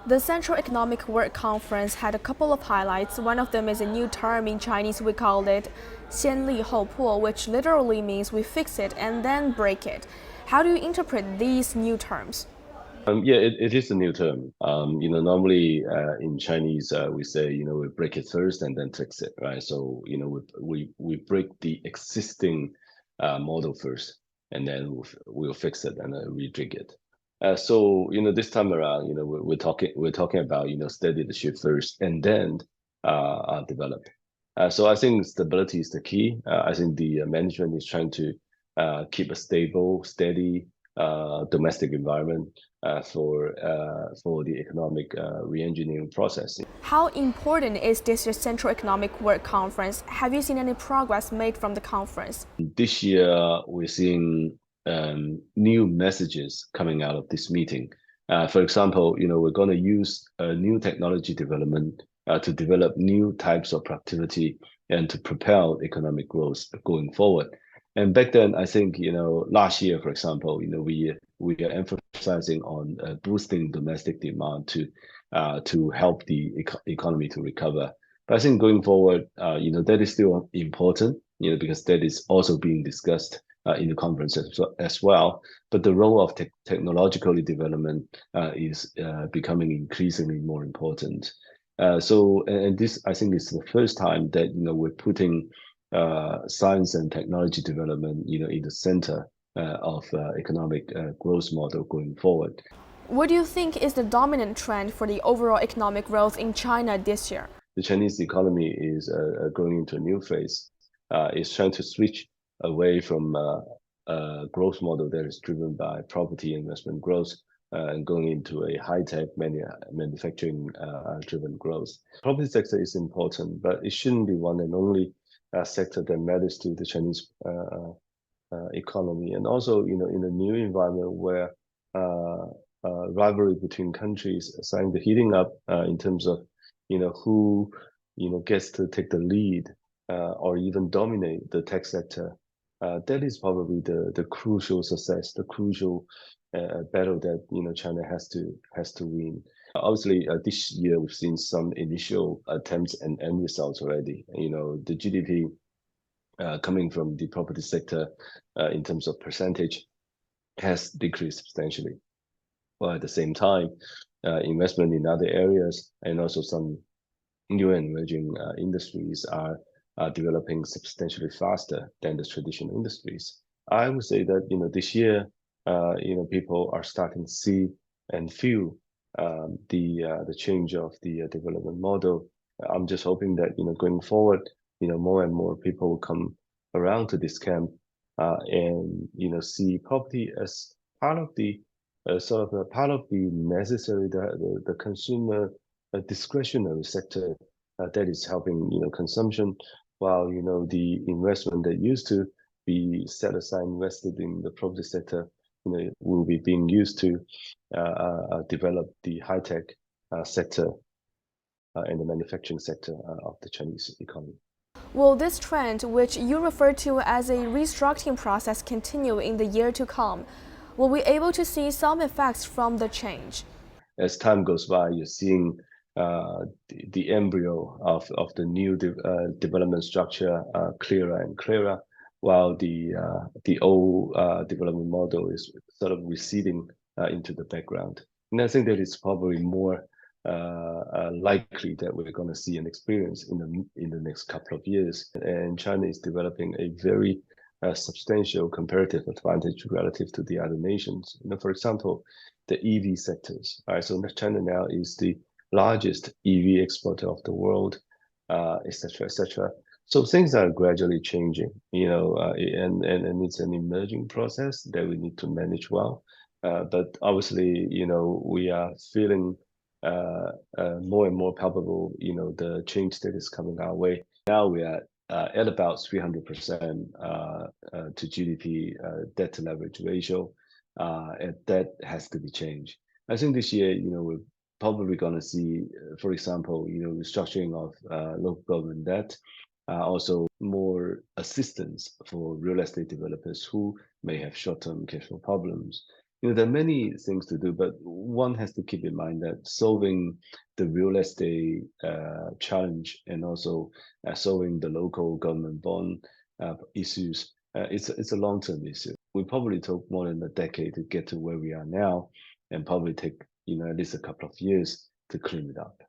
The Central Economic Work Conference had a couple of highlights. One of them is a new term in Chinese. We called it 先立后破, which literally means we fix it and then break it. How do you interpret these new terms? Yeah, it is a new term. Normally in Chinese we say, we break it first and then fix it, right? So, we break the existing model first, and then we'll fix it and rejig it. So, this time around, we're talking about, steady the ship first and then develop. So I think stability is the key. I think the management is trying to keep a stable, steady domestic environment for the economic re-engineering process. How important is this year's Central Economic Work Conference? Have you seen any progress made from the conference? This year, we're seeing new messages coming out of this meeting. For example, we're going to use new technology development to develop new types of productivity and to propel economic growth going forward. And back then, I think, last year, for example, we are emphasizing on boosting domestic demand to help the economy to recover. But I think going forward, that is still important, because that is also being discussed in the conference as well. But the role of technological development is becoming increasingly more important. And this, I think, is the first time that we're putting science and technology development, in the center of economic growth model going forward. What do you think is the dominant trend for the overall economic growth in China this year? The Chinese economy is going into a new phase. It's trying to switch away from a growth model that is driven by property investment growth and going into a high-tech manufacturing driven growth. Property sector is important, but it shouldn't be one and only sector that matters to the Chinese economy. And also, in a new environment where rivalry between countries is starting to heating up in terms of who gets to take the lead or even dominate the tech sector. That is probably the crucial success, the crucial battle that China has to win. Obviously, this year we've seen some initial attempts and end results already. The GDP coming from the property sector in terms of percentage has decreased substantially. While at the same time, investment in other areas and also some new and emerging industries are developing substantially faster than the traditional industries. I would say that this year, people are starting to see and feel the change of the development model. I'm just hoping that going forward, more and more people will come around to this camp and see property as part of the sort of a part of the necessary the consumer discretionary sector that is helping consumption, while the investment that used to be set aside invested in the property sector will be being used to develop the high tech sector and the manufacturing sector of the Chinese economy. Will this trend, which you refer to as a restructuring process, continue in the year to come? Will we able to see some effects from the change? As time goes by, you're seeing the embryo of the new development structure clearer and clearer, while the old development model is sort of receding into the background. And I think that it's probably more likely that we're going to see an experience in the next couple of years. And China is developing a very substantial comparative advantage relative to the other nations. For example, the EV sectors. Right? So China now is the largest EV exporter of the world, et cetera, et cetera. So things are gradually changing, and it's an emerging process that we need to manage well. But obviously, we are feeling more and more palpable, the change that is coming our way. Now we are at about 300% to GDP debt to leverage ratio, and that has to be changed. I think this year, we're probably going to see, for example, restructuring of local government debt, also more assistance for real estate developers who may have short-term cash flow problems. There are many things to do, but one has to keep in mind that solving the real estate challenge and also solving the local government bond issues, it's a long-term issue. We probably took more than a decade to get to where we are now, and probably take at least a couple of years to clean it up.